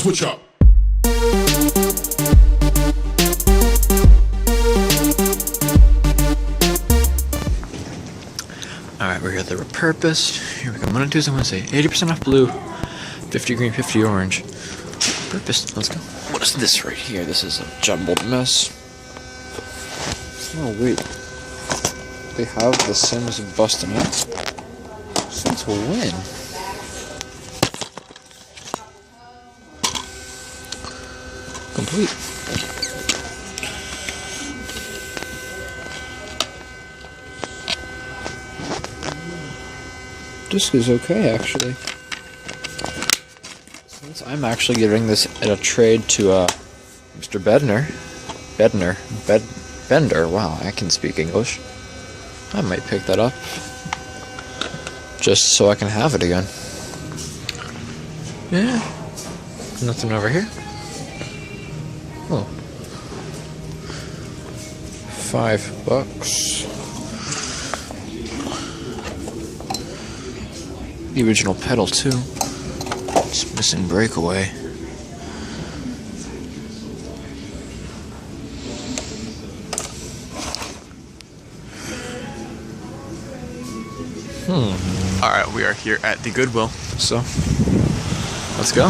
Switch up. Alright, we're here at the Repurposed. Here we go. Monday, Tuesday, Wednesday. 80% off blue, 50 green, 50 orange. Repurposed. Let's go. What is this right here? This is a jumbled mess. Oh, wait. They have the Sims busting out. Since when? Complete. This is okay, actually. Since I'm actually giving this at a trade to Mr. Bender. Wow, I can speak English. I might pick that up just so I can have it again. Yeah. Nothing over here. Oh. $5. The original pedal too. Just missing breakaway. Alright, we are here at the Goodwill, so let's go.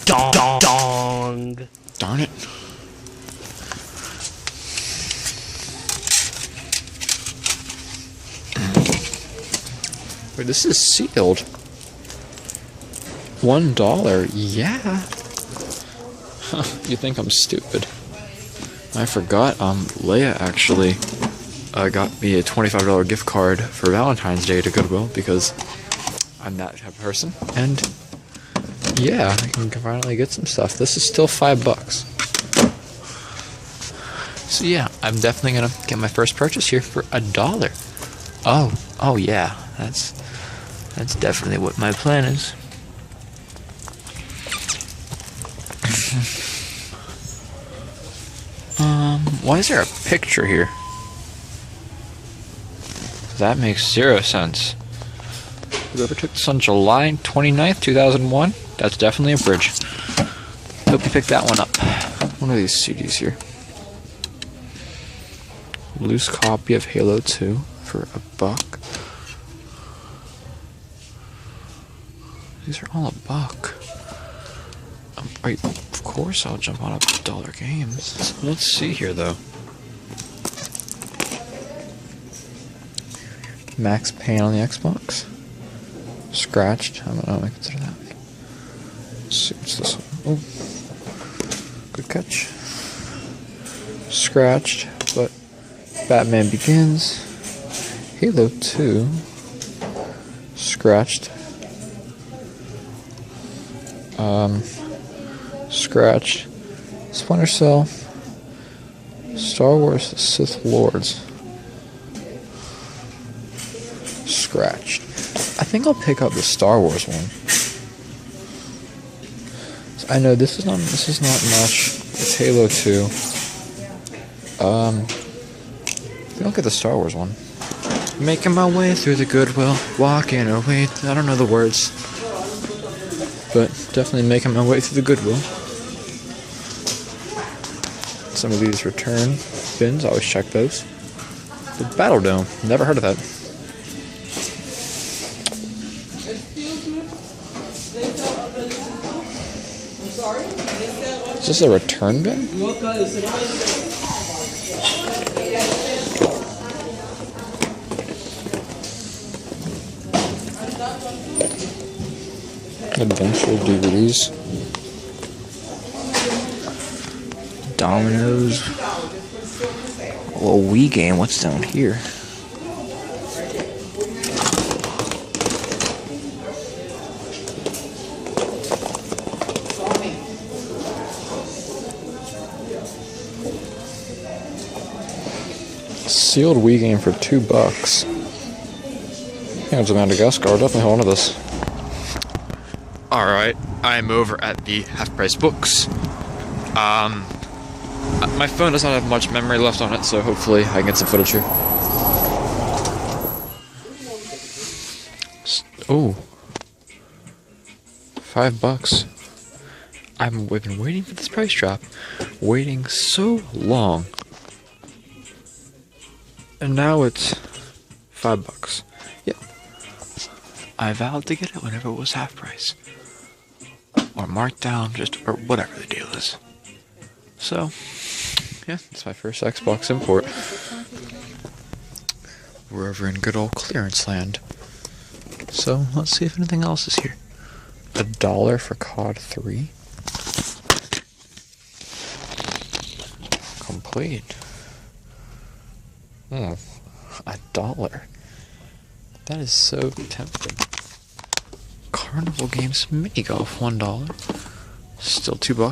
Dong. Darn it. Wait, this is sealed. $1, yeah. Huh, you think I'm stupid. I forgot, Leia actually got me a $25 gift card for Valentine's Day to Goodwill because I'm that type of person. And yeah, I can finally get some stuff. This is still $5. So yeah, I'm definitely gonna get my first purchase here for $1. Oh yeah, that's definitely what my plan is. Why is there a picture here? That makes 0 sense. Whoever took this on July 29th, 2001, that's definitely a bridge. Hope you picked that one up. One of these CDs here. Loose copy of Halo 2 for $1. These are all $1. Of course I'll jump on $1 games. Let's see here though. Max Payne on the Xbox. Scratched. I don't know. I consider that. Let's see what's this one. Oh, good catch. Scratched, but Batman Begins. Halo 2. Scratched. Scratched. Splinter Cell. Star Wars: The Sith Lords. Scratched. I think I'll pick up the Star Wars one. So I know this is not much. It's Halo 2. I think I'll get the Star Wars one. Making my way through the Goodwill, walking away. I don't know the words, but definitely making my way through the Goodwill. Some of these return bins, I always check those. The Battle Dome, never heard of that. Is this a return bin? Adventure DVDs. Dominoes. A little Wii game. What's down here? Sealed Wii game for $2. I think it's a Madagascar. Definitely one of this. Alright, I'm over at the half-price books. My phone does not have much memory left on it, so hopefully I can get some footage here. Oh. $5. We've been waiting for this price drop, waiting so long, and now it's $5. Yep, I vowed to get it whenever it was half price, or marked down, or whatever the deal is. So, yeah, it's my first Xbox import. We're over in good old clearance land. So let's see if anything else is here. $1 for COD 3. Complete. $1. That is so tempting. Carnival Games Mini Golf, $1. Still $2.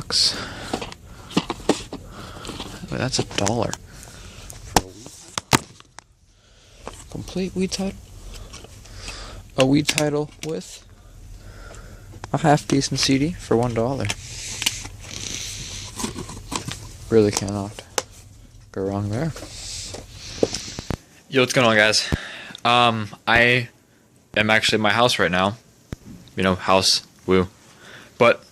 Wait, that's $1. Complete Wii title. A Wii title with a half decent CD for $1. Really cannot go wrong there. Yo, what's going on, guys? I am actually in my house right now. You know, house, woo. But,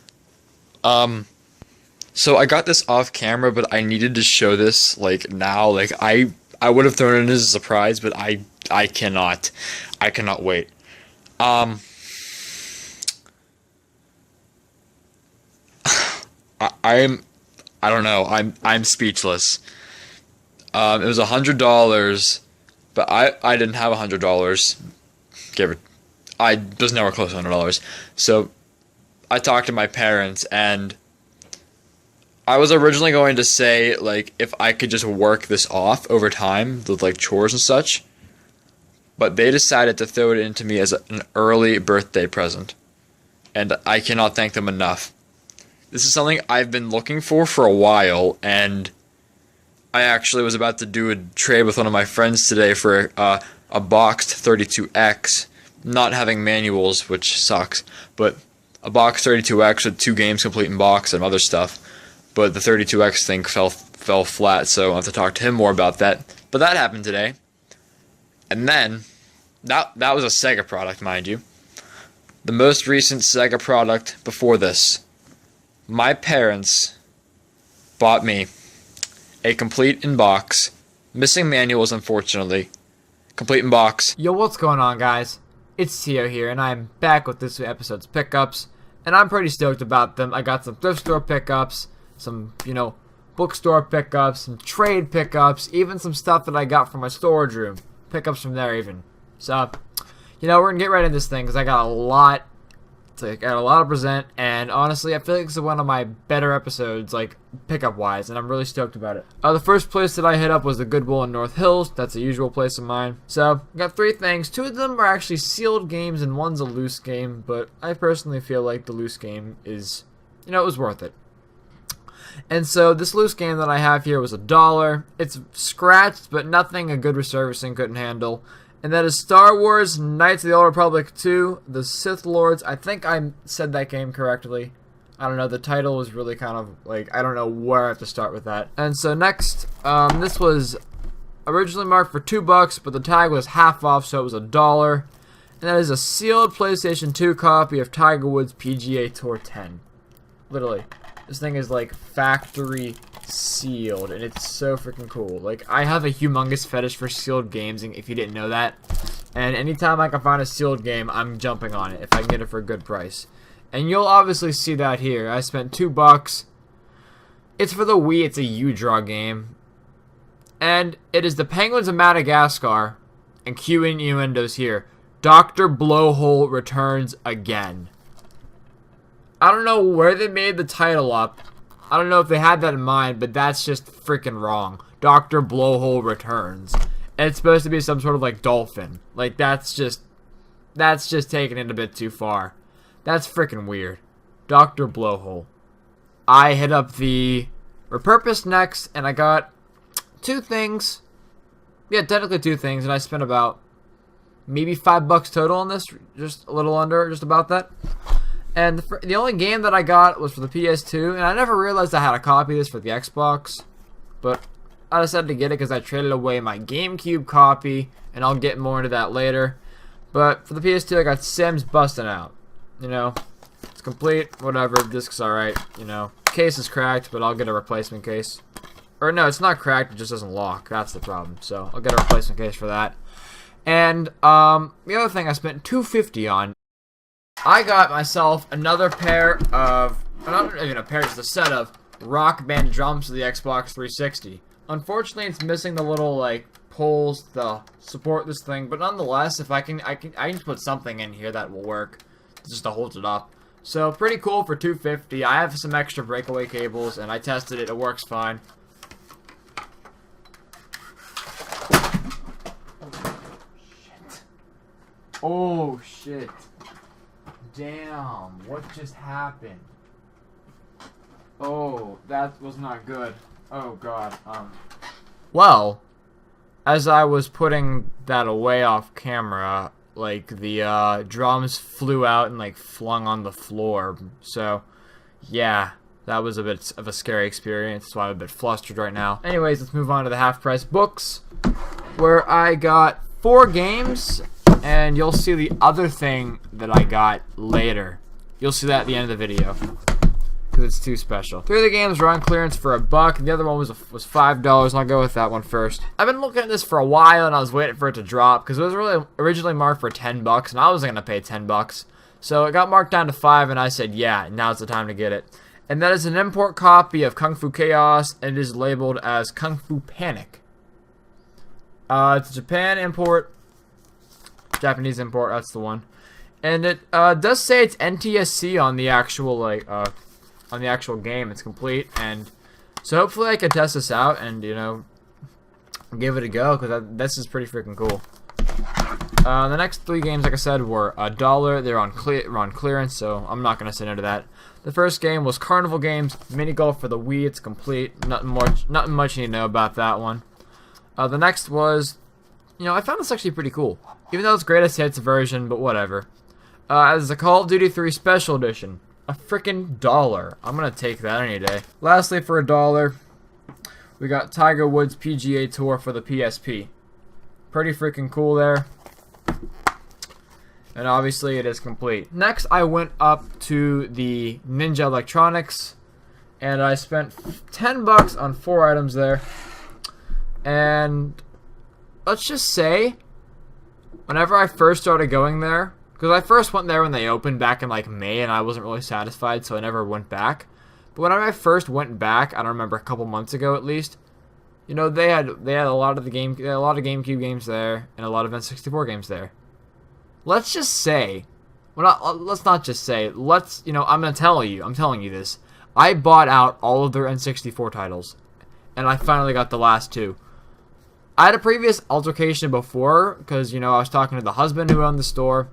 so I got this off camera, but I needed to show this, like, now. Like, I would have thrown it in as a surprise, but I cannot wait. I don't know. I'm speechless. It was $100, but I didn't have $100. I was nowhere close to $100. So I talked to my parents, and I was originally going to say, like, if I could just work this off over time with, like, chores and such. But they decided to throw it into me as an early birthday present. And I cannot thank them enough. This is something I've been looking for a while, and I actually was about to do a trade with one of my friends today for a boxed 32X, not having manuals, which sucks, but a boxed 32X with 2 games complete in box and other stuff. But the 32X thing fell flat, so I'll have to talk to him more about that. But that happened today. And then, that was a Sega product, mind you. The most recent Sega product before this. My parents bought me a complete in box, missing manuals unfortunately, complete in box. Yo, what's going on, guys? It's Teeohh here, and I'm back with this episode's pickups, and I'm pretty stoked about them. I got some thrift store pickups, some, bookstore pickups, some trade pickups, even some stuff that I got from my storage room. Pickups from there even. So, we're gonna get right into this thing because I got a lot to present, and honestly, I feel like this is one of my better episodes, like, pickup-wise, and I'm really stoked about it. The first place that I hit up was the Goodwill in North Hills. That's a usual place of mine. So, I got 3 things. 2 of them are actually sealed games, and one's a loose game, but I personally feel like the loose game is, it was worth it. And so, this loose game that I have here was $1. It's scratched, but nothing a good resurfacing couldn't handle. And that is Star Wars Knights of the Old Republic 2, The Sith Lords. I think I said that game correctly. I don't know, the title was really kind of, I don't know where I have to start with that. And so next, this was originally marked for $2, but the tag was half off, so it was $1. And that is a sealed PlayStation 2 copy of Tiger Woods PGA Tour 10. Literally. This thing is, factory sealed, and it's so freaking cool. I have a humongous fetish for sealed games, if you didn't know that. And anytime I can find a sealed game, I'm jumping on it, if I can get it for a good price. And you'll obviously see that here. I spent $2. It's for the Wii, it's a U-Draw game. And it is the Penguins of Madagascar, and cue innuendos here. Dr. Blowhole returns again. I don't know where they made the title up. I don't know if they had that in mind, but that's just freaking wrong. Dr. Blowhole returns. And it's supposed to be some sort of dolphin. That's just taking it a bit too far. That's freaking weird. Dr. Blowhole. I hit up the Repurposed next, and I got 2 things. Yeah, technically 2 things, and I spent about maybe $5 total on this. Just a little under, just about that. And the only game that I got was for the PS2, and I never realized I had a copy of this for the Xbox. But I decided to get it because I traded away my GameCube copy, and I'll get more into that later. But for the PS2, I got Sims Bustin' Out. It's complete, whatever, disc's alright, you know. Case is cracked, but I'll get a replacement case. Or no, it's not cracked, it just doesn't lock. That's the problem. So I'll get a replacement case for that. And the other thing I spent $250 on, I got myself another pair of, not even a pair, just a set of Rock Band drums for the Xbox 360. Unfortunately, it's missing the little like poles to support this thing, but nonetheless, if I can put something in here that will work just to hold it up. So pretty cool for $250. I have some extra breakaway cables, and I tested it. It works fine. Oh shit! Damn! What just happened? Oh, that was not good. Oh god. Well, as I was putting that away off camera, like the drums flew out and like flung on the floor. So, yeah, that was a bit of a scary experience. That's why I'm a bit flustered right now. Anyways, let's move on to the half-price books, where I got 4 games. And you'll see the other thing that I got later. You'll see that at the end of the video, because it's too special. 3 of the games were on clearance for $1, and the other one was $5, and I'll go with that one first. I've been looking at this for a while, and I was waiting for it to drop, because it was really originally marked for $10, and I wasn't going to pay $10. So it got marked down to 5, and I said, yeah, now's the time to get it. And that is an import copy of Kung Fu Chaos, and it is labeled as Kung Fu Panic. It's a Japan import. Japanese import, that's the one. And it does say it's NTSC on the actual on the actual game. It's complete, and so hopefully I can test this out and, you know, give it a go, because this is pretty freaking cool. The next 3 games, like I said, were $1. They're on clearance, so I'm not gonna say no to that. The first game was Carnival Games Mini Golf for the Wii. It's complete. Nothing much you need to know about that one. The next was, you know, I found this actually pretty cool. Even though it's greatest hits version, but whatever. As a Call of Duty 3 Special Edition. A freaking $1. I'm gonna take that any day. Lastly, for $1, we got Tiger Woods PGA Tour for the PSP. Pretty freaking cool there. And obviously it is complete. Next, I went up to the Ninja Electronics, and I spent $10 on 4 items there. And let's just say, whenever I first started going there, because I first went there when they opened back in like May, and I wasn't really satisfied, so I never went back. But whenever I first went back, I don't remember, a couple months ago at least, you know, they had a lot of GameCube games there, and a lot of N64 games there. Let's just say, let's not just say, you know, I'm telling you this. I bought out all of their N64 titles, and I finally got the last 2. I had a previous altercation before, because, you know, I was talking to the husband who owned the store,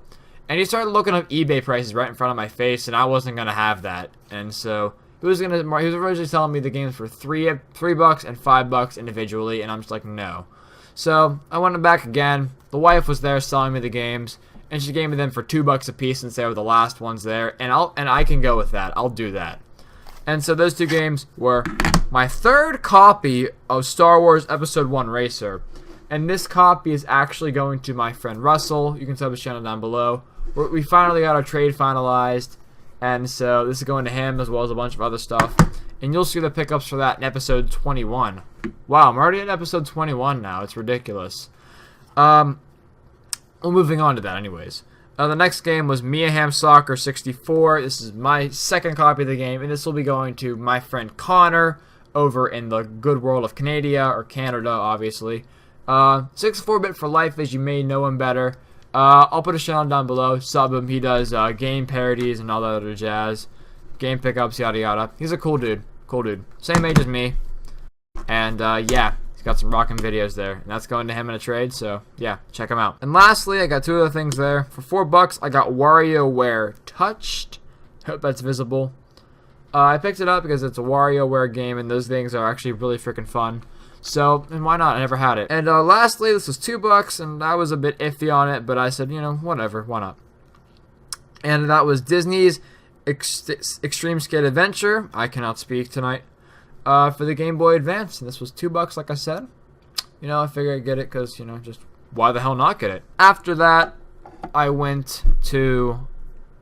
and he started looking up eBay prices right in front of my face, and I wasn't going to have that. And so he was originally telling me the games for $3 and $5 individually, and I'm just like, no. So I went back again. The wife was there selling me the games, and she gave me them for $2 a piece since they were the last ones there, and I can go with that. I'll do that. And so those 2 games were my 3rd copy of Star Wars Episode 1 Racer. And this copy is actually going to my friend Russell. You can sub his channel down below. We finally got our trade finalized. And so this is going to him, as well as a bunch of other stuff. And you'll see the pickups for that in episode 21. Wow, I'm already in episode 21 now. It's ridiculous. Well, moving on to that anyways. The next game was Mia Hamm Soccer 64. This is my 2nd copy of the game, and this will be going to my friend Connor over in the good world of Canada, or Canada, obviously. 64-bit for life, as you may know him better. I'll put his channel down below. Sub him. He does game parodies and all that other jazz. Game pickups, yada yada. He's a cool dude. Cool dude. Same age as me. And yeah. Got some rockin' videos there, and that's going to him in a trade, so yeah, check him out. And lastly, I got 2 other things there. For $4, I got WarioWare Touched. Hope that's visible. I picked it up because it's a WarioWare game, and those things are actually really freaking fun. So, and why not? I never had it. And lastly, this was $2, and I was a bit iffy on it, but I said, you know, whatever, why not? And that was Disney's Extreme Skate Adventure. I cannot speak tonight. For the Game Boy Advance, and this was $2, like I said. You know, I figured I'd get it because, you know, just why the hell not get it? After that, I went to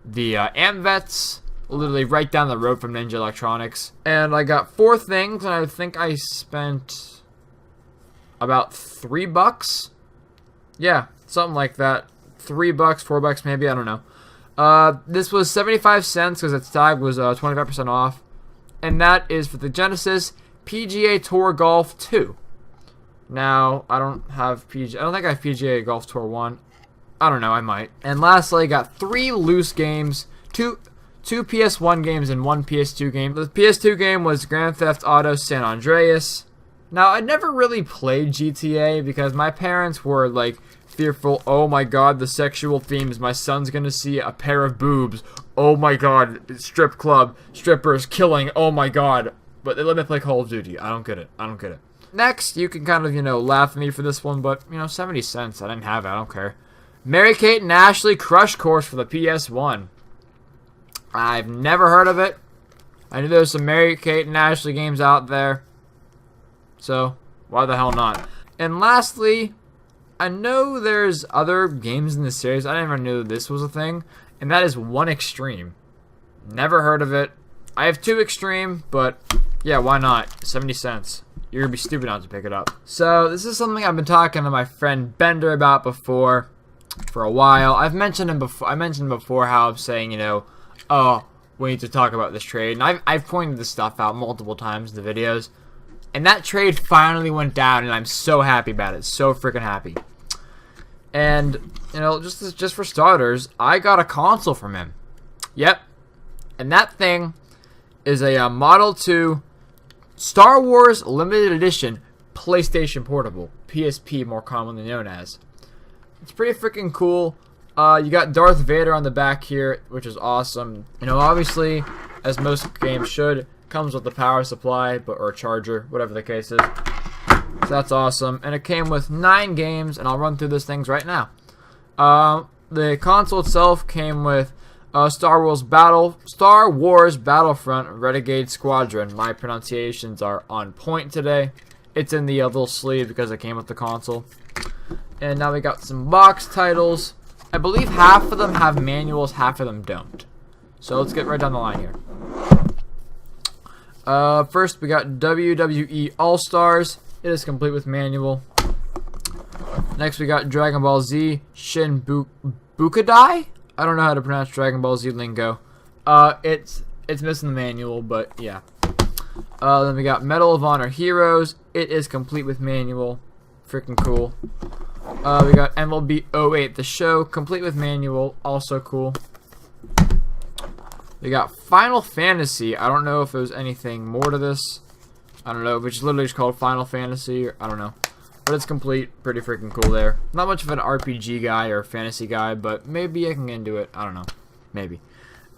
the AMVETs, literally right down the road from Ninja Electronics. And I got 4 things, and I think I spent about $3. Yeah, something like that. $3, $4 maybe, I don't know. This was 75 cents because its tag was 25% off. And that is for the Genesis PGA Tour Golf 2. Now, I don't think I have PGA Golf Tour 1. I don't know, I might. And lastly, I got 3 loose games, two PS1 games and 1 PS2 game. The PS2 game was Grand Theft Auto San Andreas. Now, I never really played GTA because my parents were like fearful. Oh my god, the sexual themes. My son's gonna see a pair of boobs. Oh my god, strip club, strippers, killing. Oh my god. But they let me play Call of Duty. I don't get it. Next, you can kind of, laugh at me for this one, but, 70 cents. I didn't have it. I don't care. Mary-Kate and Ashley Crush Course for the PS1. I've never heard of it. I knew there was some Mary-Kate and Ashley games out there. So, why the hell not? And lastly, I know there's other games in the series. I never knew this was a thing. And that is 1 Extreme. Never heard of it. I have 2 Extreme, but yeah, why not? 70 cents. You're gonna be stupid not to pick it up. So, this is something I've been talking to my friend Bender about before for a while. I've mentioned him before. I mentioned before how I'm saying, oh, we need to talk about this trade. And I've pointed this stuff out multiple times in the videos. And that trade finally went down, and I'm so happy about it. So freaking happy. And, just for starters, I got a console from him. Yep. And that thing is a Model 2 Star Wars Limited Edition PlayStation Portable. PSP, more commonly known as. It's pretty freaking cool. You got Darth Vader on the back here, which is awesome. Obviously, as most games should, comes with a power supply or a charger, whatever the case is. So that's awesome. And it came with 9 games, and I'll run through those things right now. The console itself came with Star Wars Battlefront Renegade Squadron. My pronunciations are on point today. It's in the little sleeve because it came with the console. And now we got some box titles. I believe half of them have manuals, half of them don't. So let's get right down the line here. First, we got WWE All-Stars. It is complete with manual. Next, we got Dragon Ball Z Shin Bukadai. I don't know how to pronounce Dragon Ball Z lingo. It's missing the manual, but yeah. Then we got Medal of Honor Heroes. It is complete with manual. Freaking cool. We got MLB 08 The Show, complete with manual. Also cool. We got Final Fantasy. I don't know if there's anything more to this. I don't know, which is literally just called Final Fantasy. I don't know. But it's complete. Pretty freaking cool there. Not much of an RPG guy or fantasy guy, but maybe I can get into it. I don't know. Maybe.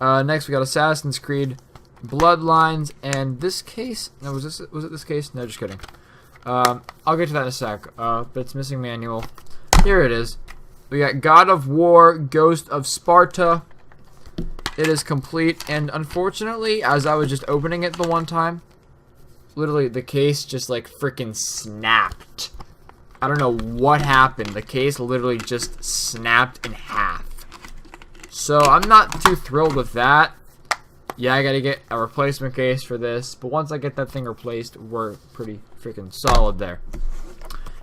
Next, we got Assassin's Creed Bloodlines. And this case... No, was it this case? No, just kidding. I'll get to that in a sec. But it's missing manual. Here it is. We got God of War Ghost of Sparta. It is complete, and unfortunately, as I was just opening it the one time, literally the case just like freaking snapped. I don't know what happened. The case literally just snapped in half. So I'm not too thrilled with that. Yeah, I gotta get a replacement case for this, but once I get that thing replaced, we're pretty freaking solid there.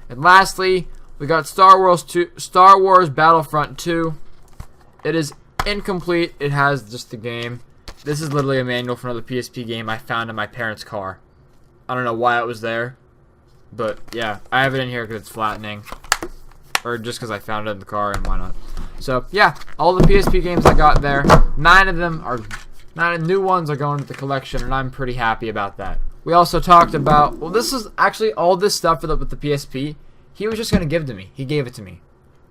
And lastly, we got Star Wars Battlefront 2. It is incomplete. It has just the game. This is literally a manual for another PSP game I found in my parents' car. I don't know why it was there, but yeah, I have it in here because it's flattening, or just because I found it in the car, and why not? So yeah, all the PSP games I got there, 9 new ones are going to the collection, and I'm pretty happy about that. We also talked about, well, this is actually all this stuff with the PSP. He was just gonna give to me. He gave it to me,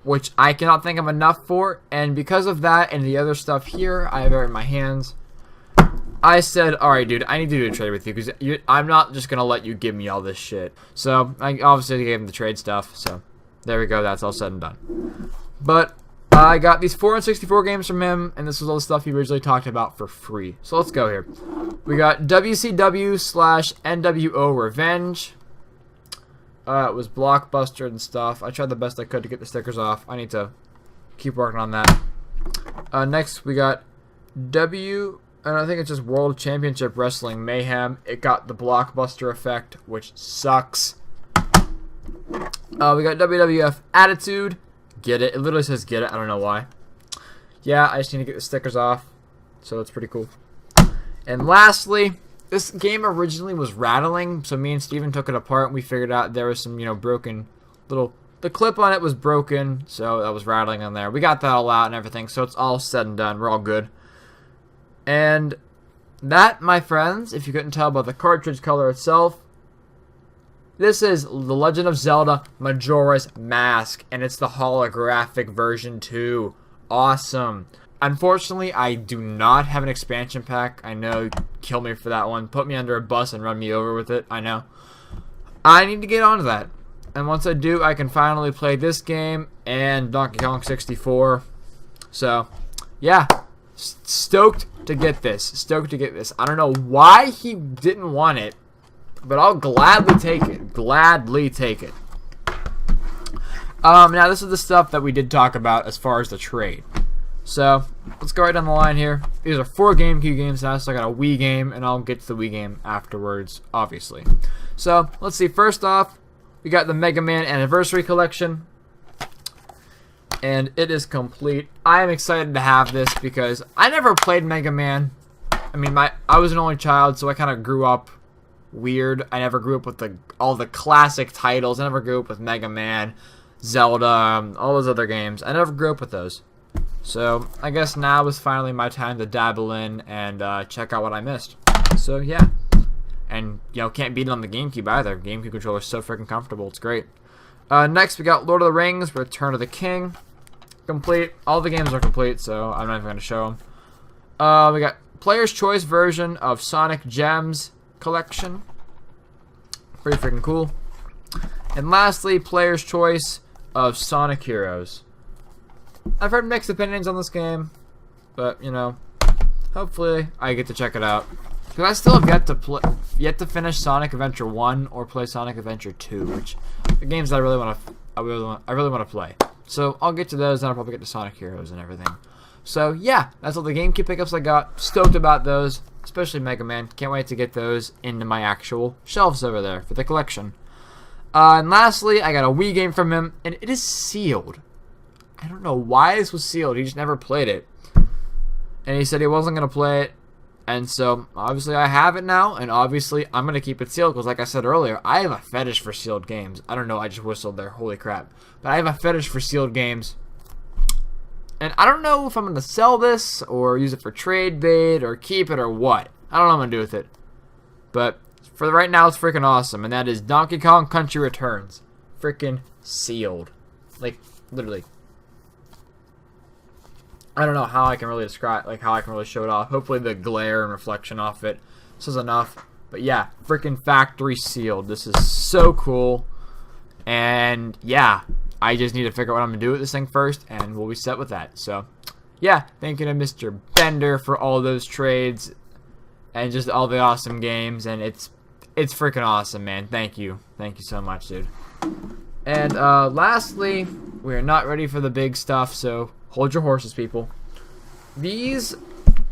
which I cannot think of enough for, and because of that and the other stuff here, I have it in my hands. I said, alright dude, I need to do a trade with you, because I'm not just going to let you give me all this shit. So, I obviously gave him the trade stuff, so there we go, that's all said and done. But, I got these 4 and 64 games from him, and this was all the stuff he originally talked about for free. So let's go here. We got WCW/NWO Revenge. It was Blockbuster and stuff. I tried the best I could to get the stickers off. I need to keep working on that. Next, we got And I think it's just World Championship Wrestling Mayhem. It got the blockbuster effect, which sucks. We got WWF Attitude. Get it. It literally says get it. I don't know why. Yeah, I just need to get the stickers off. So that's pretty cool. And lastly, this game originally was rattling. So me and Steven took it apart and we figured out there was some, broken little... The clip on it was broken. So that was rattling on there. We got that all out and everything. So it's all said and done. We're all good. And that, my friends, if you couldn't tell by the cartridge color itself, this is The Legend of Zelda Majora's Mask, and it's the holographic version too. Awesome. Unfortunately, I do not have an expansion pack. I know, kill me for that one. Put me under a bus and run me over with it. I know. I need to get onto that. And once I do, I can finally play this game and Donkey Kong 64. So, yeah. Stoked to get this. Stoked to get this. I don't know why he didn't want it, but I'll gladly take it. Gladly take it. Now this is the stuff that we did talk about as far as the trade. So, let's go right down the line here. These are 4 GameCube games now, so I got a Wii game, and I'll get to the Wii game afterwards, obviously. So, let's see. First off, we got the Mega Man Anniversary Collection. And it is complete. I am excited to have this because I never played Mega Man. I mean, I was an only child, so I kind of grew up weird. I never grew up with all the classic titles. I never grew up with Mega Man, Zelda, all those other games. I never grew up with those. So I guess now is finally my time to dabble in and check out what I missed. So yeah. And, can't beat it on the GameCube either. GameCube controller is so freaking comfortable. It's great. Next, we got Lord of the Rings, Return of the King. Complete. All the games are complete, so I'm not even going to show them. We got Player's Choice version of Sonic Gems Collection. Pretty freaking cool. And lastly, Player's Choice of Sonic Heroes. I've heard mixed opinions on this game, but, hopefully I get to check it out. Because I still have yet to finish Sonic Adventure 1 or play Sonic Adventure 2, which are games that I really want to play. So I'll get to those, and I'll probably get to Sonic Heroes and everything. So yeah, that's all the GameCube pickups I got. Stoked about those, especially Mega Man. Can't wait to get those into my actual shelves over there for the collection. And lastly, I got a Wii game from him, and it is sealed. I don't know why this was sealed. He just never played it. And he said he wasn't going to play it. And so, obviously, I have it now, and obviously, I'm going to keep it sealed, because like I said earlier, I have a fetish for sealed games. I don't know, I just whistled there, holy crap. But I have a fetish for sealed games. And I don't know if I'm going to sell this, or use it for trade bait, or keep it, or what. I don't know what I'm going to do with it. But, for right now, it's freaking awesome, and that is Donkey Kong Country Returns. Freaking sealed. Like, literally. I don't know how I can really describe, how I can really show it off. Hopefully the glare and reflection off it says enough. But yeah, freaking factory sealed. This is so cool. And yeah, I just need to figure out what I'm going to do with this thing first, and we'll be set with that. So yeah, thank you to Mr. Bender for all those trades and just all the awesome games. And it's freaking awesome, man. Thank you. Thank you so much, dude. And lastly, we're not ready for the big stuff, so hold your horses, people. These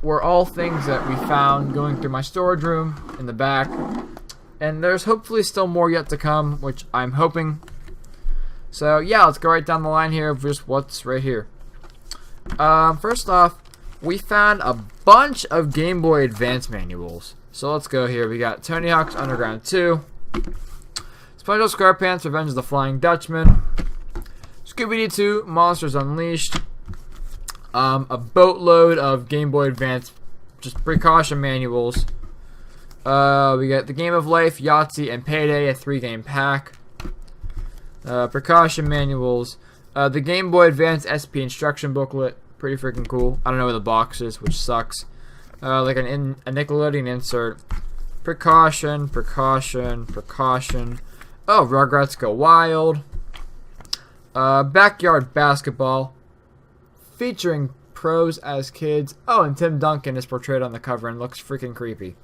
were all things that we found going through my storage room in the back. And there's hopefully still more yet to come, which I'm hoping. So yeah, let's go right down the line here of just what's right here. First off, we found a bunch of Game Boy Advance manuals. So let's go here. We got Tony Hawk's Underground 2. SpongeBob SquarePants Revenge of the Flying Dutchman. Scooby-Doo 2 Monsters Unleashed. A boatload of Game Boy Advance just precaution manuals. We got The Game of Life, Yahtzee, and Payday, a 3-game pack. Precaution manuals. The Game Boy Advance SP instruction booklet. Pretty freaking cool. I don't know where the box is, which sucks. Like a Nickelodeon insert. Precaution. Oh, Rugrats Go Wild. Backyard Basketball. Featuring pros as kids. Oh, and Tim Duncan is portrayed on the cover and looks freaking creepy.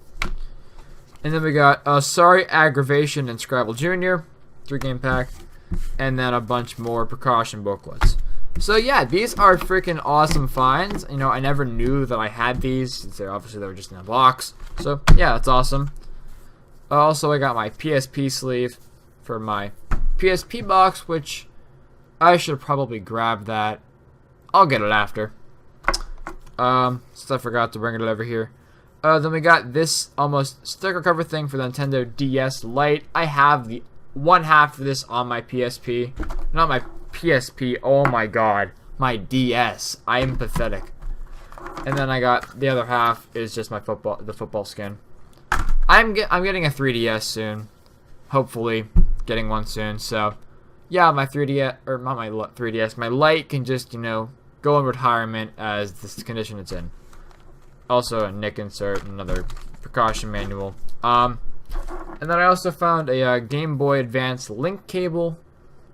And then we got Sorry Aggravation and Scrabble Jr. 3-game pack. And then a bunch more precaution booklets. So yeah, these are freaking awesome finds. You know, I never knew that I had these since they were just in a box. So yeah, that's awesome. Also, I got my PSP sleeve for my PSP box, which I should probably grab that. I'll get it after. Since I forgot to bring it over here. Then we got this almost sticker cover thing for the Nintendo DS Lite. I have the one half of this on my PSP. Not my PSP, oh my god. My DS. I am pathetic. And then I got the other half is just my the football skin. I'm getting a 3DS soon. Hopefully getting one soon. So yeah, my 3DS, or not my 3DS, my Lite can just, you know, go in retirement as this condition it's in. Also a nick insert, another precaution manual. And then I also found a Game Boy Advance link cable.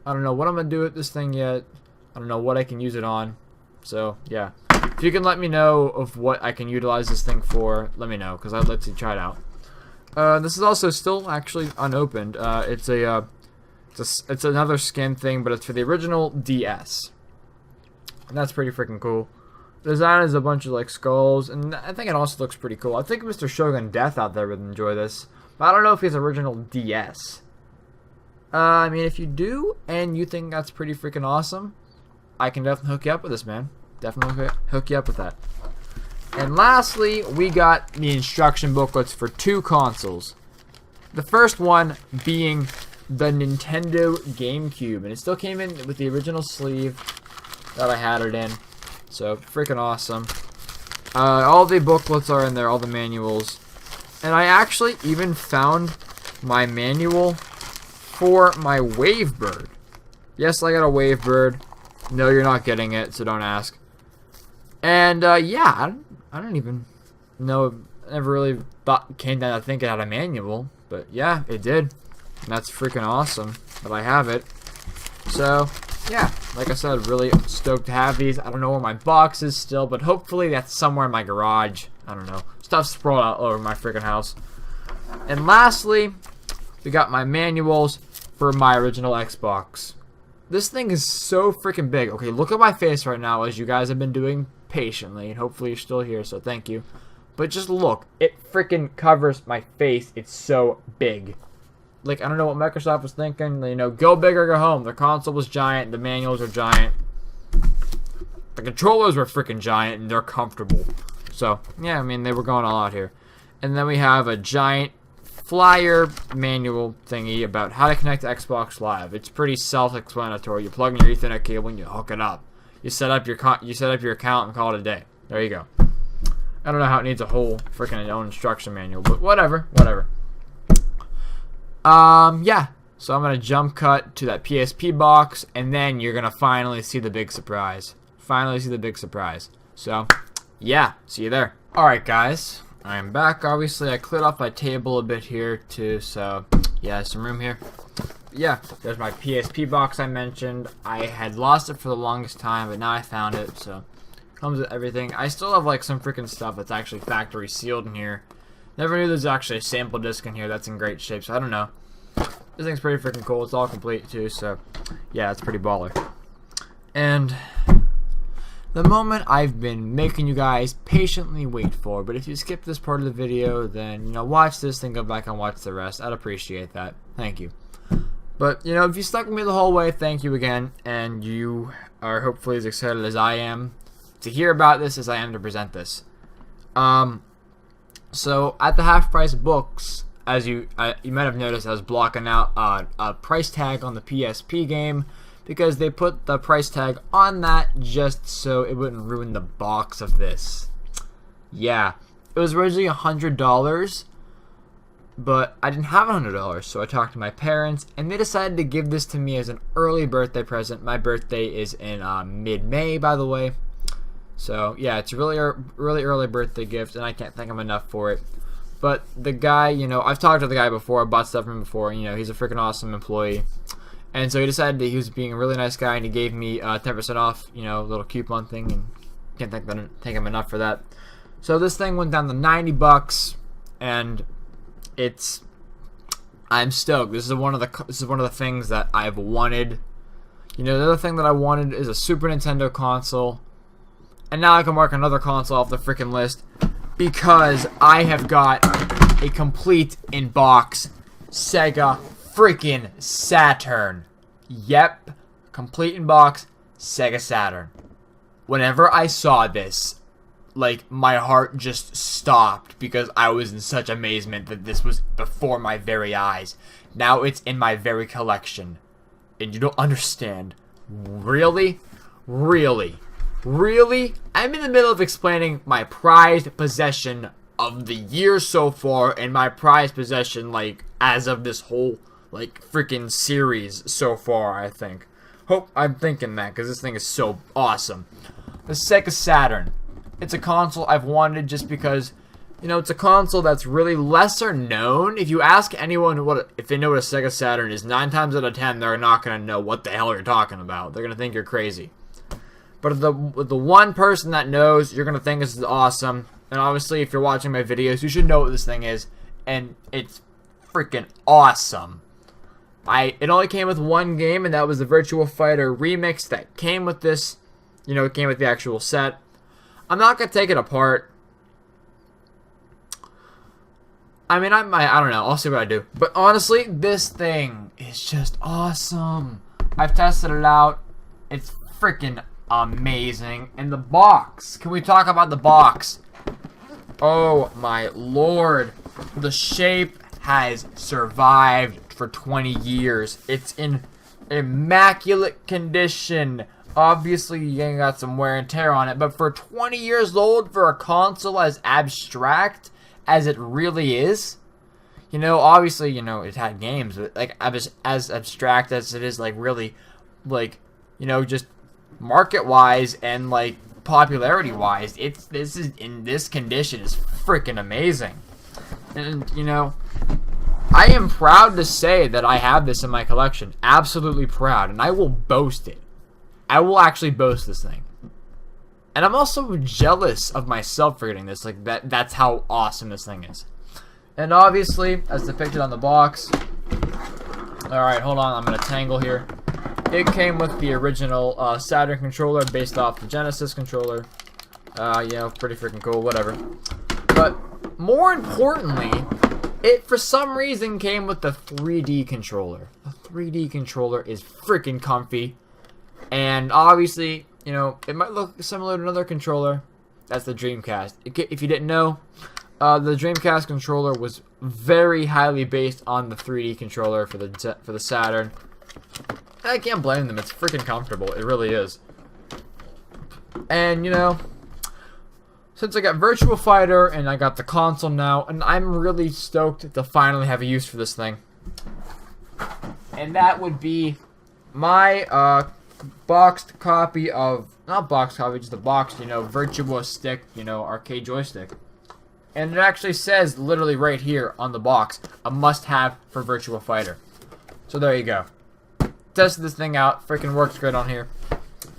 I don't know what I'm gonna do with this thing yet. I don't know what I can use it on. So yeah, if you can let me know of what I can utilize this thing for, let me know, because I'd like to try it out. This is also still actually unopened. It's another skin thing, but it's for the original DS. And that's pretty freaking cool. The design is a bunch of like skulls, and I think it also looks pretty cool. I think Mr. Shogun Death out there would enjoy this, but I don't know if he's original DS. I mean, if you do and you think that's pretty freaking awesome, I can definitely hook you up with this, man. Definitely hook you up with that. And lastly, we got the instruction booklets for 2 consoles. The first one being the Nintendo GameCube, and it still came in with the original sleeve that I had it in. So freaking awesome. All the booklets are in there, all the manuals. And I actually even found my manual for my Wavebird. Yes, I got a Wavebird. No, you're not getting it, so don't ask. And yeah, I don't even know. I never really came down to think it had a manual, but yeah, it did. And that's freaking awesome that I have it. So yeah, like I said, really stoked to have these. I don't know where my box is still, but hopefully that's somewhere in my garage. I don't know. Stuff's sprawled out all over my freaking house. And lastly, we got my manuals for my original Xbox. This thing is so freaking big. Okay, look at my face right now, as you guys have been doing patiently, and hopefully you're still here, so thank you. But just look, it freaking covers my face. It's so big. Like, I don't know what Microsoft was thinking. You know, go big or go home. The console was giant. The manuals are giant. The controllers were freaking giant, and they're comfortable. So, yeah, I mean, they were going all out here. And then we have a giant flyer manual thingy about how to connect to Xbox Live. It's pretty self-explanatory. You plug in your Ethernet cable and you hook it up. You set up your account and call it a day. There you go. I don't know how it needs a whole freaking own instruction manual, but whatever. Yeah. So I'm gonna jump cut to that PSP box, and then you're gonna finally see the big surprise. So, yeah, see you there. Alright guys, I'm back. Obviously I cleared off my table a bit here too, so yeah, some room here. Yeah, there's my PSP box I mentioned. I had lost it for the longest time, but now I found it, so comes with everything. I still have like some freaking stuff that's actually factory sealed in here. Never knew there's actually a sample disc in here that's in great shape, so I don't know. This thing's pretty freaking cool. It's all complete too, so yeah, it's pretty baller. And the moment I've been making you guys patiently wait for, but if you skip this part of the video, then, you know, watch this, then go back and watch the rest. I'd appreciate that. Thank you. But, you know, if you stuck with me the whole way, thank you again, and you are hopefully as excited as I am to hear about this as I am to present this. So, at the half price books, as you might have noticed, I was blocking out a price tag on the PSP game, because they put the price tag on that just so it wouldn't ruin the box of this. Yeah, it was originally $100, but I didn't have $100, so I talked to my parents, and they decided to give this to me as an early birthday present. My birthday is in mid-May, by the way. So, yeah, it's a really early birthday gift, and I can't thank him enough for it. But the guy, you know, I've talked to the guy before, I bought stuff from him before, you know, he's a freaking awesome employee. And so he decided that he was being a really nice guy, and he gave me 10% off, you know, a little coupon thing, and can't thank him enough for that. So this thing went down to $90, and I'm stoked. This is one of the things that I've wanted, You know, the other thing that I wanted is a Super Nintendo console. And now I can mark another console off the freaking list because I have got a complete in-box Sega freaking Saturn. Yep, complete in-box Sega Saturn. Whenever I saw this, like, my heart just stopped because I was in such amazement that this was before my very eyes. Now it's in my very collection. And you don't understand. Really? Really? Really? I'm in the middle of explaining my prized possession of the year so far and my prized possession, like, as of this whole, like, freaking series so far, I think. Hope I'm thinking that, because this thing is so awesome. The Sega Saturn. It's a console I've wanted just because, you know, it's a console that's really lesser known. If you ask anyone if they know what a Sega Saturn is, 9 times out of 10, they're not going to know what the hell you're talking about. They're going to think you're crazy. But the one person that knows, you're going to think this is awesome. And obviously, if you're watching my videos, you should know what this thing is. And it's freaking awesome. It only came with one game, and that was the Virtua Fighter remix that came with this. You know, it came with the actual set. I'm not going to take it apart. I mean, I don't know. I'll see what I do. But honestly, this thing is just awesome. I've tested it out. It's freaking amazing. And the box. Can we talk about the box? Oh my lord. The shape has survived for 20 years. It's in immaculate condition. Obviously, you ain't got some wear and tear on it. But for 20 years old, for a console as abstract as it really is, you know, obviously, you know, it had games, but like as abstract as it is, like really, like, you know, just market-wise and like popularity-wise, this is in this condition is freaking amazing. And you know, I am proud to say that I have this in my collection. Absolutely proud, and I will boast it. I will actually boast this thing. And I'm also jealous of myself for getting this. Like, that's how awesome this thing is. And obviously, as depicted on the box... Alright, hold on. I'm going to tangle here. It came with the original Saturn controller based off the Genesis controller. You know, pretty freaking cool. Whatever. But, more importantly, it for some reason came with the 3D controller. The 3D controller is freaking comfy. And obviously, you know, it might look similar to another controller. That's the Dreamcast. If you didn't know, the Dreamcast controller was very highly based on the 3D controller for the Saturn. And I can't blame them. It's freaking comfortable. It really is. And, you know, since I got Virtua Fighter and I got the console now, and I'm really stoked to finally have a use for this thing. And that would be my, boxed copy of, not boxed copy, just a boxed, you know, Virtua Stick, you know, arcade joystick. And it actually says, literally right here on the box, a must-have for Virtua Fighter. So there you go. Tested this thing out, freaking works good on here.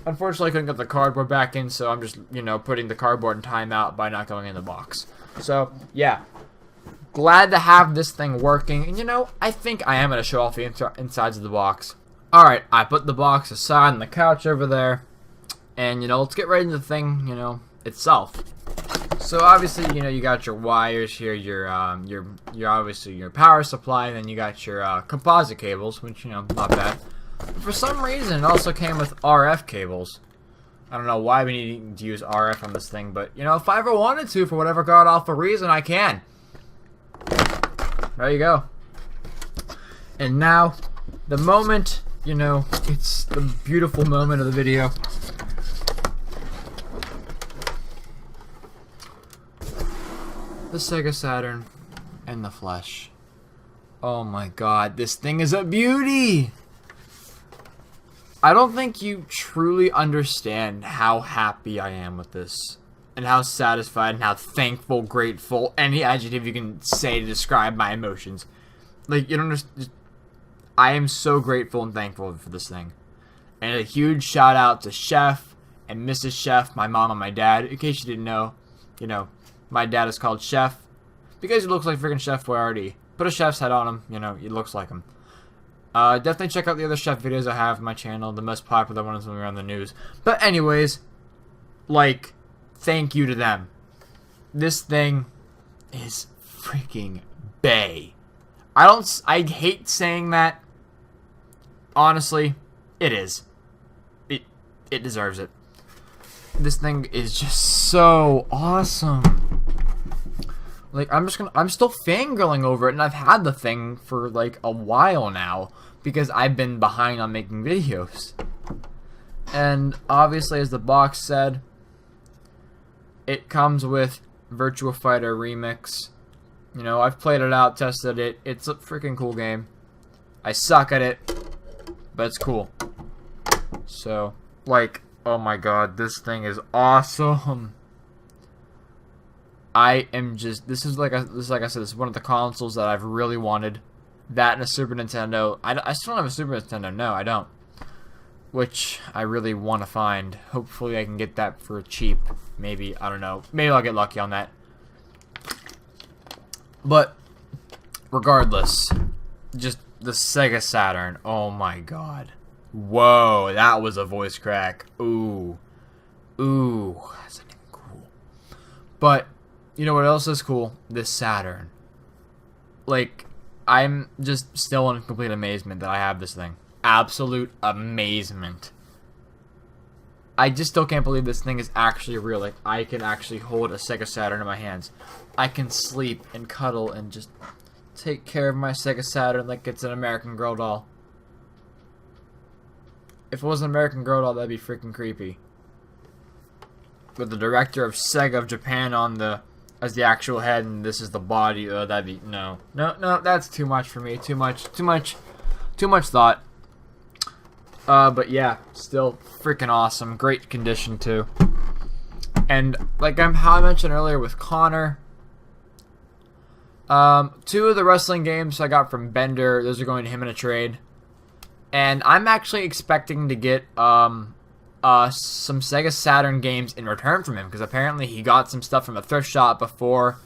Unfortunately, I couldn't get the cardboard back in, so I'm just, you know, putting the cardboard in timeout by not going in the box. So, yeah. Glad to have this thing working. And, you know, I think I am going to show off the insides of the box. Alright, I put the box aside on the couch over there. And, you know, let's get right into the thing, you know, itself. So, obviously, you know, you got your wires here, your obviously your power supply, and then you got your composite cables, which, you know, not bad. But for some reason, it also came with RF cables. I don't know why we need to use RF on this thing, but, you know, if I ever wanted to, for whatever god-awful reason, I can. There you go. And now, the moment... You know, it's the beautiful moment of the video. The Sega Saturn in the flesh. Oh my god, this thing is a beauty! I don't think you truly understand how happy I am with this. And how satisfied and how thankful, grateful, any adjective you can say to describe my emotions. Like, you don't understand... I am so grateful and thankful for this thing. And a huge shout out to Chef and Mrs. Chef, my mom and my dad. In case you didn't know, you know, my dad is called Chef because he looks like freaking Chef Boyardee. Put a chef's head on him, you know, he looks like him. Definitely check out the other chef videos I have on my channel. The most popular ones when we're on the news. But anyways, like, thank you to them. This thing is freaking bae. I hate saying that. Honestly, it is. It deserves it. This thing is just so awesome. Like, I'm still fangirling over it, and I've had the thing for, like, a while now, because I've been behind on making videos. And, obviously, as the box said, it comes with Virtua Fighter Remix. You know, I've played it out, tested it. It's a freaking cool game. I suck at it, but it's cool. So, like, oh my god, this thing is awesome. I am just, this is like I said, this is one of the consoles that I've really wanted. That and a Super Nintendo. I still don't have a Super Nintendo. No, I don't. Which I really want to find. Hopefully I can get that for cheap. Maybe, I don't know. Maybe I'll get lucky on that. But, regardless, just the Sega Saturn. Oh my god. Whoa, that was a voice crack. Ooh. Ooh, that's not even cool. But, you know what else is cool? This Saturn. Like, I'm just still in complete amazement that I have this thing. Absolute amazement. I just still can't believe this thing is actually real. Like, I can actually hold a Sega Saturn in my hands. I can sleep and cuddle and just take care of my Sega Saturn like it's an American Girl doll. If it was an American Girl doll, that'd be freaking creepy. With the director of Sega of Japan on the as the actual head, and this is the body. That'd be no. That's too much for me. Too much thought. But yeah, still freaking awesome. Great condition too. And like how I mentioned earlier with Connor, 2 of the wrestling games I got from Bender, those are going to him in a trade. And I'm actually expecting to get some Sega Saturn games in return from him, because apparently he got some stuff from a thrift shop before.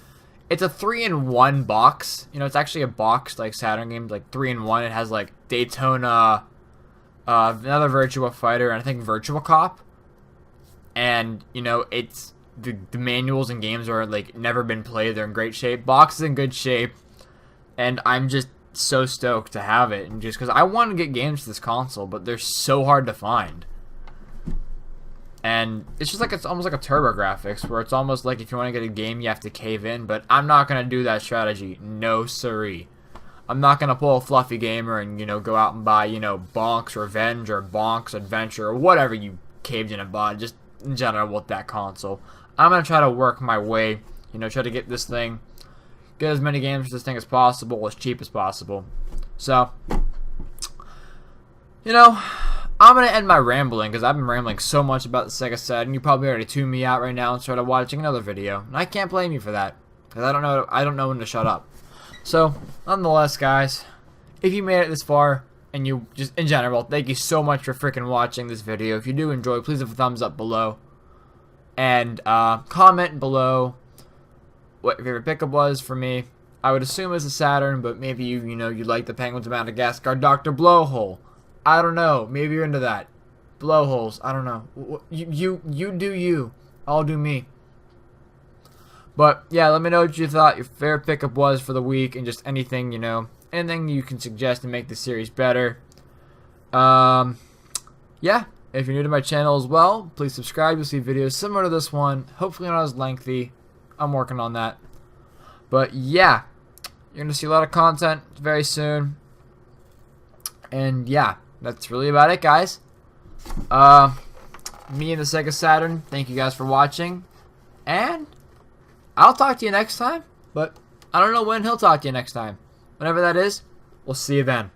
It's a 3-in-1 box. You know, it's actually a box like Saturn games, like 3-in-1. It has like Daytona, another Virtua Fighter, and I think Virtua Cop. And you know, it's the manuals and games are like never been played. They're in great shape. Box is in good shape, and I'm just so stoked to have it. And just because I want to get games to this console, but they're so hard to find. And it's just like, it's almost like a TurboGrafx, where it's almost like if you want to get a game, you have to cave in. But I'm not going to do that strategy. No siree. I'm not going to pull a Fluffy Gamer and, you know, go out and buy, you know, Bonk's Revenge or Bonk's Adventure or whatever you caved in and bought, just in general with that console. I'm going to try to work my way, you know, try to get this thing, get as many games for this thing as possible, as cheap as possible. So, you know, I'm going to end my rambling, because I've been rambling so much about the Sega Saturn. You probably already tuned me out right now and started watching another video. And I can't blame you for that, because I don't know when to shut up. So, nonetheless, guys, if you made it this far, and you just, in general, thank you so much for freaking watching this video. If you do enjoy, please leave a thumbs up below. And comment below what your favorite pickup was for me. I would assume it's a Saturn, but maybe you like the Penguins of Madagascar Dr. Blowhole. I don't know. Maybe you're into that. Blowholes. I don't know. You do you. I'll do me. But yeah, let me know what you thought your favorite pickup was for the week, and just anything, you know, anything you can suggest to make the series better. Yeah. If you're new to my channel as well, please subscribe. You'll see videos similar to this one. Hopefully not as lengthy. I'm working on that. But yeah, you're going to see a lot of content very soon. And yeah, that's really about it, guys. Me and the Sega Saturn, thank you guys for watching. And I'll talk to you next time. But I don't know when he'll talk to you next time. Whenever that is, we'll see you then.